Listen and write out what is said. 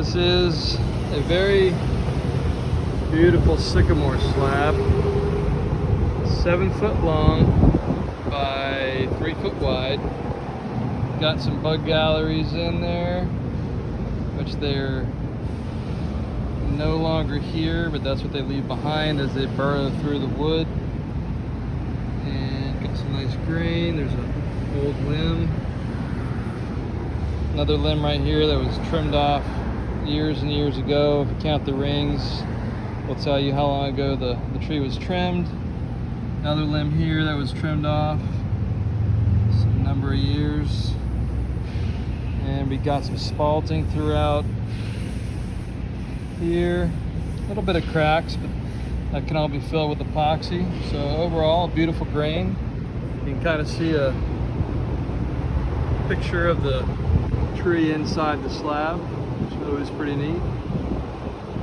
This is a very beautiful sycamore slab, 7 foot long by 3 foot wide. Got some bug galleries in there, which they're no longer here, but that's what they leave behind as they burrow through the wood. And got some nice grain. There's an old limb. Another limb right here that was trimmed off years and years ago. If you count the rings, we'll tell you how long ago the tree was trimmed. Another limb here that was trimmed off some number of years. And we got some spalting throughout here. A little bit of cracks, but that can all be filled with epoxy. So overall, beautiful grain. You can kind of see a picture of the tree inside the slab, which is always pretty neat.